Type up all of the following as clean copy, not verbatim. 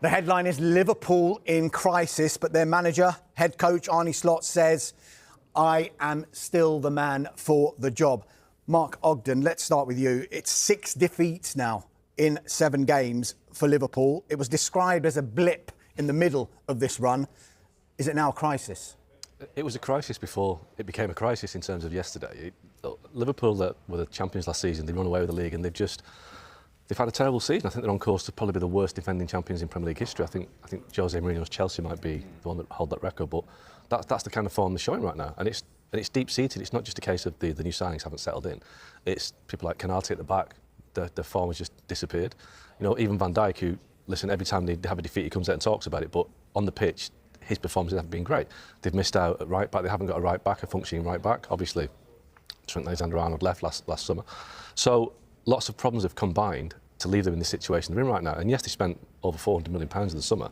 The headline is Liverpool in crisis, but their manager, head coach Arne Slot says, I am still the man for the job. Mark Ogden, let's start with you. It's 6 defeats now in 7 games for Liverpool. It was described as a blip in the middle of this run. Is it now a crisis? It was a crisis before it became a crisis in terms of yesterday. Liverpool, that were the champions last season, they run away with the league and they've had a terrible season. I think they're on course to probably be the worst defending champions in Premier League history. I think Jose Mourinho's Chelsea might be the one that hold that record, but that's the kind of form they're showing right now. And it's deep-seated. It's not just a case of the new signings haven't settled in. It's people like Canate at the back. The form has just disappeared. You know, even Van Dijk, who, listen, every time they have a defeat, he comes out and talks about it, but on the pitch, his performances haven't been great. They've missed out at right back. They haven't got a right back, a functioning right back. Obviously, Trent Alexander-Arnold left last summer. So lots of problems have combined to leave them in this situation they're in right now. And yes, they spent over £400 million in the summer,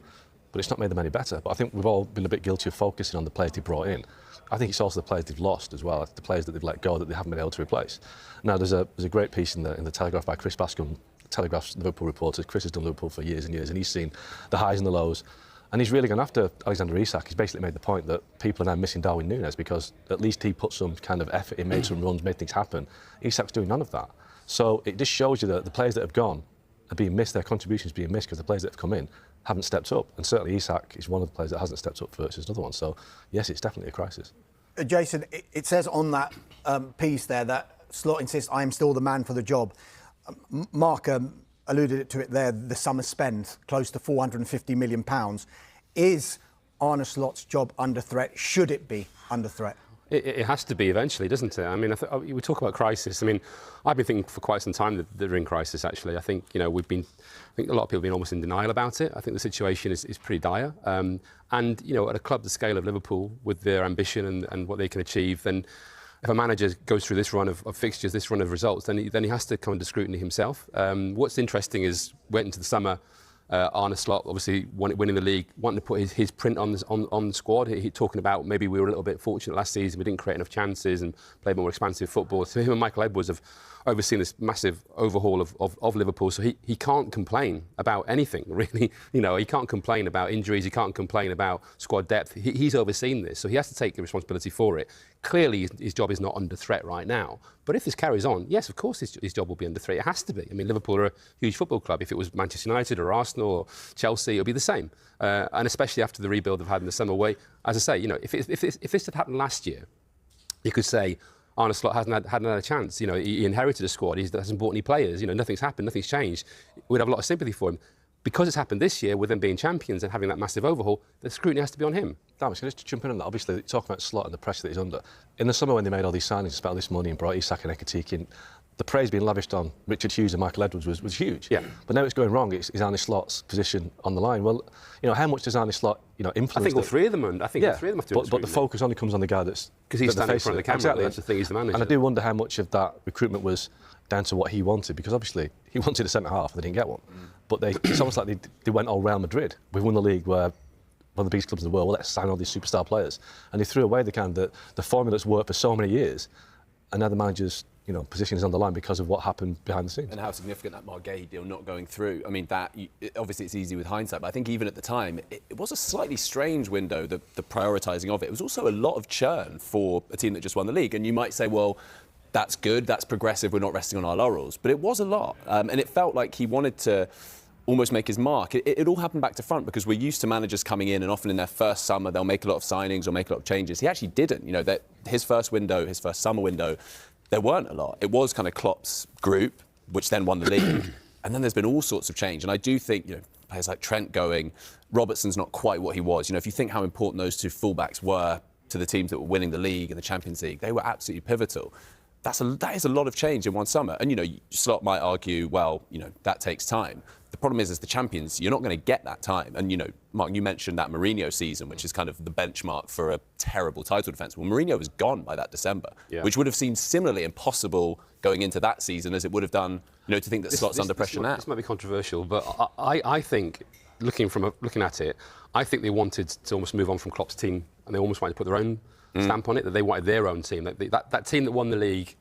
but it's not made them any better. But I think we've all been a bit guilty of focusing on the players they brought in. I think it's also the players they've lost as well, the players that they've let go that they haven't been able to replace. Now, there's a great piece in the Telegraph by Chris Bascombe, Telegraph's Liverpool reporter. Chris has done Liverpool for years and years, and he's seen the highs and the lows. And he's really gone after Alexander Isak. He's basically made the point that people are now missing Darwin Núñez because at least he put some kind of effort in, made some runs, made things happen. Isak's doing none of that. So it just shows you that the players that have gone are being missed, their contributions being missed because the players that have come in haven't stepped up. And certainly Isak is one of the players that hasn't stepped up versus another one. So, yes, it's definitely a crisis. Jason, it says on that piece there that Slot insists, I am still the man for the job. Mark alluded to it there, the summer spend, close to £450 million. Is Arne Slot's job under threat? Should it be under threat? It has to be eventually, doesn't it? I mean, we talk about crisis. I mean, I've been thinking for quite some time that they're in crisis, actually. I think, you know, I think a lot of people have been almost in denial about it. I think the situation is pretty dire. And, you know, at a club the scale of Liverpool, with their ambition and what they can achieve, then if a manager goes through this run of fixtures, this run of results, then he has to come under scrutiny himself. What's interesting is, went into the summer, Arne Slot obviously winning the league, wanting to put his print on the squad. He talking about maybe we were a little bit fortunate last season, we didn't create enough chances and play more expansive football. So him and Michael Edwards have overseen this massive overhaul of Liverpool. So he can't complain about anything, really. You know, he can't complain about injuries, he can't complain about squad depth. He's overseen this, so he has to take the responsibility for it. Clearly, his job is not under threat right now. But if this carries on, yes, of course his job will be under threat. It has to be. I mean, Liverpool are a huge football club. If it was Manchester United or Arsenal or Chelsea, it would be the same. And especially after the rebuild they've had in the summer. As I say, you know, if this had happened last year, you could say Arne Slot hadn't had a chance. You know, he inherited a squad. He hasn't bought any players. You know, nothing's happened. Nothing's changed. We'd have a lot of sympathy for him. Because it's happened this year, with them being champions and having that massive overhaul, the scrutiny has to be on him. Damn, can I just jump in on that? Obviously, talking about Slot and the pressure that he's under. In the summer when they made all these signings, spent all this money and brought Isak and Ekitike in, the praise being lavished on Richard Hughes and Michael Edwards was huge. Yeah. But now it's going wrong. It's Arne Slot's position on the line. Well, you know, how much does Arne Slot, you know, influence? I think all three of them have to do it. But the focus only comes on the guy that's... Because he's standing in front of the camera. Exactly. That's the thing, he's the manager. And I do wonder how much of that recruitment was down to what he wanted, because obviously he wanted a centre-half and they didn't get one. But it's almost like they went all Real Madrid. We've won the league where one of the biggest clubs in the world, well, let's sign all these superstar players. And they threw away the formula that's worked for so many years, and now the manager's, you know, position is on the line because of what happened behind the scenes. And how significant that Margay deal not going through. I mean, obviously it's easy with hindsight, but I think even at the time, it was a slightly strange window, the prioritising of it. It was also a lot of churn for a team that just won the league. And you might say, well, that's good, that's progressive, we're not resting on our laurels. But it was a lot. And it felt like he wanted to almost make his mark. It all happened back to front because we're used to managers coming in and often in their first summer they'll make a lot of signings or make a lot of changes. He actually didn't. You know, that his first summer window, there weren't a lot. It was kind of Klopp's group, which then won the league. And then there's been all sorts of change. And I do think, you know, players like Trent going, Robertson's not quite what he was. You know, if you think how important those two fullbacks were to the teams that were winning the league and the Champions League, they were absolutely pivotal. That is a lot of change in one summer. And, you know, Slot might argue, well, you know, that takes time. The problem is, as the champions, you're not going to get that time. And, you know, Mark, you mentioned that Mourinho season, which is kind of the benchmark for a terrible title defence. Well, Mourinho was gone by that December, which would have seemed similarly impossible going into that season as it would have done, you know, to think that Slot's under pressure now. This might be controversial, but I think, looking at it, I think they wanted to almost move on from Klopp's team, and they almost wanted to put their own stamp on it, that they wanted their own team. That team that won the league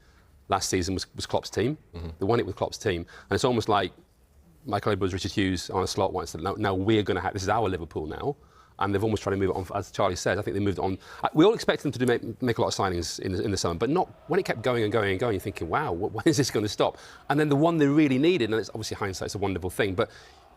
last season was Klopp's team. They won it with Klopp's team. And it's almost like Michael Edwards, Richard Hughes, Arne Slot once said, now we're going to have, this is our Liverpool now. And they've almost tried to move it on, as Charlie says. I think they moved it on. We all expected them to make a lot of signings in the summer, but not when it kept going and going and going. You're thinking, wow, when is this going to stop? And then the one they really needed, and it's obviously hindsight's a wonderful thing, but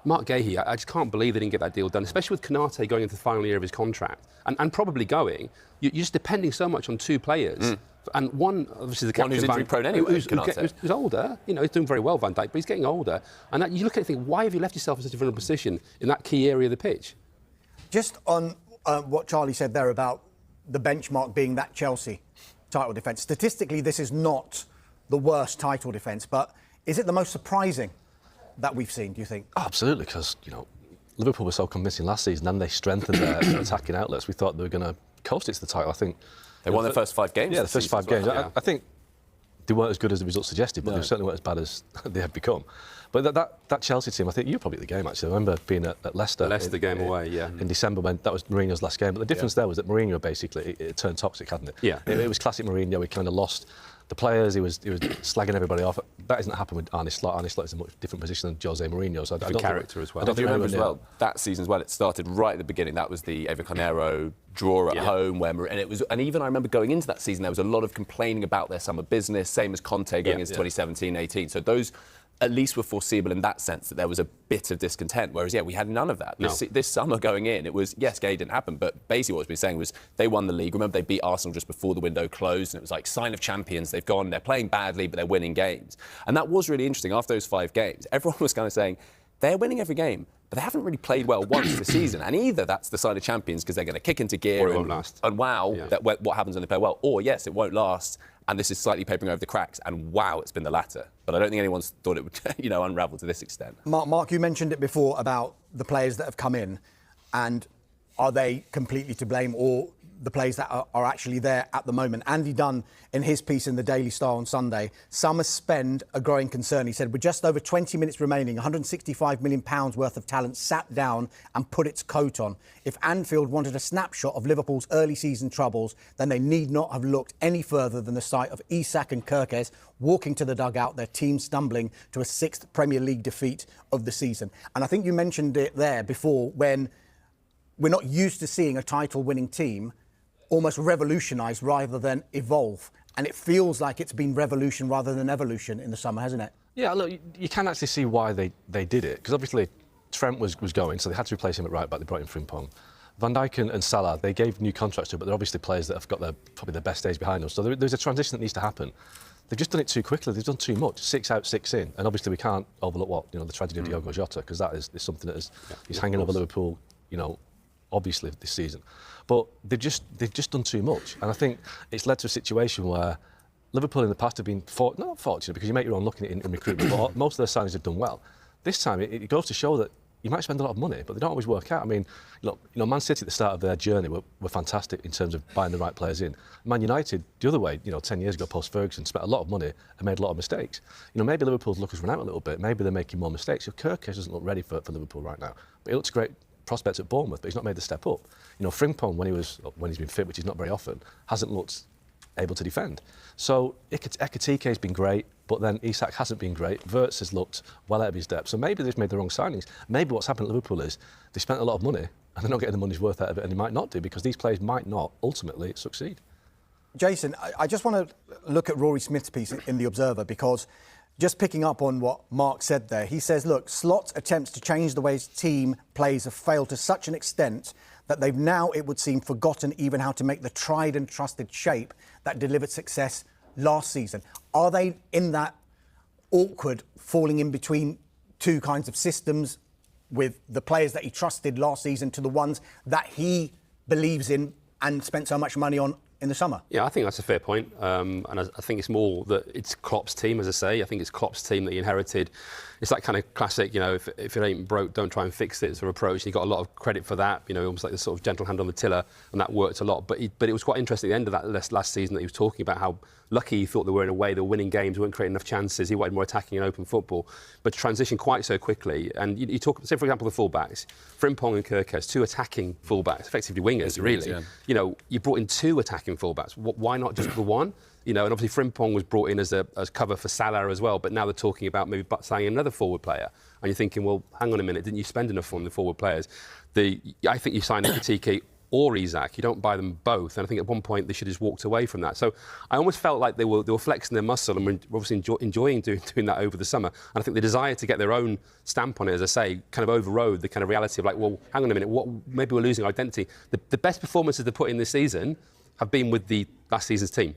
Mark Gahey, I just can't believe they didn't get that deal done, especially with Konate going into the final year of his contract and probably going. You're just depending so much on two players. And one, obviously, the captain, one who's injury prone anyway, who's older. You know, he's doing very well, Van Dijk, but he's getting older. And you look at it and think, why have you left yourself in such a vulnerable position in that key area of the pitch? Just on what Charlie said there about the benchmark being that Chelsea title defence. Statistically, this is not the worst title defence, but is it the most surprising that we've seen, do you think? Oh, absolutely, because, you know, Liverpool were so convincing last season and they strengthened their attacking outlets. We thought they were going to coast it to the title. I think they won their first 5 games. Yeah, the first 5 games. I think they weren't as good as the results suggested, but they certainly weren't as bad as they had become. But that Chelsea team, I think you were probably at the game, actually. I remember being at Leicester. Leicester game away, yeah. In December, when that was Mourinho's last game. But the difference there was that Mourinho basically, it turned toxic, hadn't it? Yeah. It was classic Mourinho. He kind of lost the players. He was slagging everybody off. That hasn't happened with Arne Slot. Arne Slot is a much different position than Jose Mourinho. So I don't character as well. I don't remember as well, that season as well, it started right at the beginning. That was the Eva Carneiro draw at home, and even I remember going into that season, there was a lot of complaining about their summer business, same as Conte going into 2017-18. So those at least were foreseeable in that sense, that there was a bit of discontent. Whereas, we had none of that. This summer going in, it was, yes, Gay didn't happen, but basically what was being saying was they won the league. Remember, they beat Arsenal just before the window closed, and it was like sign of champions. They've gone, they're playing badly, but they're winning games. And that was really interesting. After those 5 games, everyone was kind of saying, they're winning every game, but they haven't really played well once this season. And either that's the sign of champions because they're going to kick into gear or it won't last. And wow, what happens when they play well. Or yes, it won't last and this is slightly papering over the cracks. And wow, it's been the latter. But I don't think anyone's thought it would, unravel to this extent. Mark, you mentioned it before about the players that have come in, and are they completely to blame, or the players that are actually there at the moment? Andy Dunn, in his piece in the Daily Star on Sunday, summer spend a growing concern. He said, with just over 20 minutes remaining, £165 million worth of talent sat down and put its coat on. If Anfield wanted a snapshot of Liverpool's early season troubles, then they need not have looked any further than the sight of Isak and Kirkes walking to the dugout, their team stumbling to a 6th Premier League defeat of the season. And I think you mentioned it there before, when we're not used to seeing a title-winning team almost revolutionise rather than evolve. And it feels like it's been revolution rather than evolution in the summer, hasn't it? Yeah, look, you can actually see why they did it. Because obviously Trent was going, so they had to replace him at right back. They brought in Frimpong. Van Dijk and Salah, they gave new contracts to, but they're obviously players that have got probably their best days behind them. So there's a transition that needs to happen. They've just done it too quickly. They've done too much. 6 out, 6 in. And obviously we can't overlook the tragedy of Diogo Jota, because that is something that is hanging over Liverpool, obviously this season. But they've just done too much. And I think it's led to a situation where Liverpool in the past have been not fortunate, because you make your own looking at it in recruitment, but most of their signings have done well. This time it goes to show that you might spend a lot of money, but they don't always work out. I mean, look, Man City at the start of their journey were fantastic in terms of buying the right players in. Man United, the other way, 10 years ago, post-Ferguson, spent a lot of money and made a lot of mistakes. Maybe Liverpool's luck has run out a little bit. Maybe they're making more mistakes. Kirkes doesn't look ready for Liverpool right now. But he looks great prospects at Bournemouth, but he's not made the step up. Frimpong, when he's been fit, which is not very often, hasn't looked able to defend. So Ekatike's been great, but then Isak hasn't been great. Wirtz has looked well out of his depth. So maybe they've made the wrong signings. Maybe what's happened at Liverpool is they spent a lot of money and they're not getting the money's worth out of it, and they might not do, because these players might not ultimately succeed. Jason, I just want to look at Rory Smith's piece in The Observer, because just picking up on what Mark said there, he says, look, Slot's attempts to change the way his team plays have failed to such an extent that they've now, it would seem, forgotten even how to make the tried and trusted shape that delivered success last season. Are they in that awkward falling in between two kinds of systems, with the players that he trusted last season to the ones that he believes in and spent so much money on in the summer? Yeah, I think that's a fair point. And I think it's more that it's Klopp's team, as I say. I think it's Klopp's team that he inherited. It's that kind of classic, if it ain't broke, don't try and fix it sort of approach. And he got a lot of credit for that, almost like the sort of gentle hand on the tiller, and that worked a lot. But it was quite interesting at the end of that last season that he was talking about how lucky he thought they were in a way. They were winning games, weren't creating enough chances. He wanted more attacking and open football, but to transition quite so quickly. And you talk, say for example, the fullbacks, Frimpong and Kirkes, 2 attacking fullbacks, effectively wingers, really. Yeah. You brought in 2 attacking attacking fullbacks. Why not just the one? And obviously Frimpong was brought in as cover for Salah as well, but now they're talking about maybe signing another forward player. And you're thinking, well, hang on a minute, didn't you spend enough on the forward players? I think you signed Ekitike or Isak. You don't buy them both. And I think at one point they should have just walked away from that. So I almost felt like they were flexing their muscle and were obviously enjoying doing that over the summer. And I think the desire to get their own stamp on it, as I say, kind of overrode the kind of reality of like, well, hang on a minute, maybe we're losing identity. The best performances they put in this season have been with the last season's team.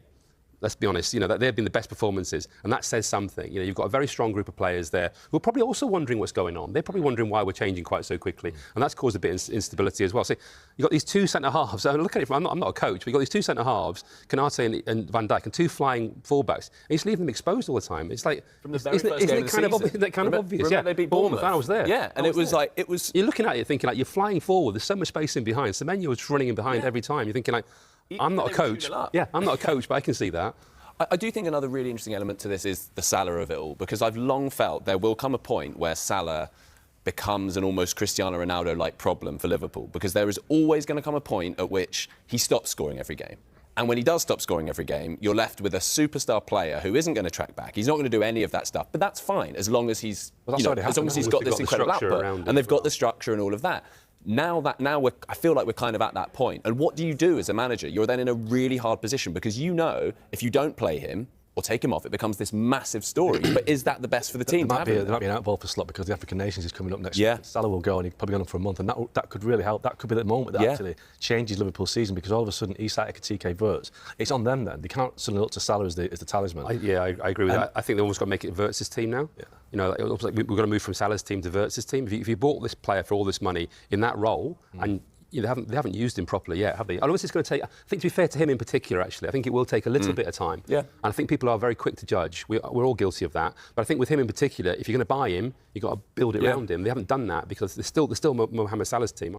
Let's be honest, they've been the best performances, and that says something. You've got a very strong group of players there who are probably also wondering what's going on. They're probably wondering why we're changing quite so quickly, and that's caused a bit of instability as well. So you've got these two centre-halves. So look at it, I'm not a coach, but you've got these two centre-halves, Konate and Van Dijk, and two flying full-backs, and you just leave them exposed all the time. It's like, from the very first game of the season. Isn't it kind of obvious? Remember they beat Bournemouth? I was there. Yeah, and it was like, You're looking at it thinking like, you're flying forward, there's so much space in behind. Semenyo was running in behind every time. You're thinking like, I'm not a coach. Yeah, I'm not a coach, but I can see that. I do think another really interesting element to this is the Salah of it all, because I've long felt there will come a point where Salah becomes an almost Cristiano Ronaldo-like problem for Liverpool, because there is always going to come a point at which he stops scoring every game. And when he does stop scoring every game, you're left with a superstar player who isn't going to track back. He's not going to do any of that stuff, but that's fine as long as he's as long as he's got this incredible output and they've got the structure and all of that. Now I feel like we're kind of at that point. And what do you do as a manager? You're then in a really hard position, because if you don't play him or take him off, it becomes this massive story. But is that the best for the team? There might be an outball for Slot, because the African Nations is coming up next year. Salah will go and he's probably gone on for a month, and that could really help. That could be the moment that actually changes Liverpool's season, because all of a sudden Isak, Ekitike, Erupts, it's on them then. They can't suddenly look to Salah as the talisman. I agree with that. I think they've almost got to make it Erupts' team now. Yeah. It looks like we've got to move from Salah's team to Erupts' team. If you bought this player for all this money in that role, and they haven't used him properly yet, have they? And it's going to take. I think, to be fair to him in particular, actually, I think it will take a little bit of time. Yeah. And I think people are very quick to judge. We're all guilty of that. But I think with him in particular, if you're going to buy him, you've got to build it around him. They haven't done that, because they're still Mohamed Salah's team.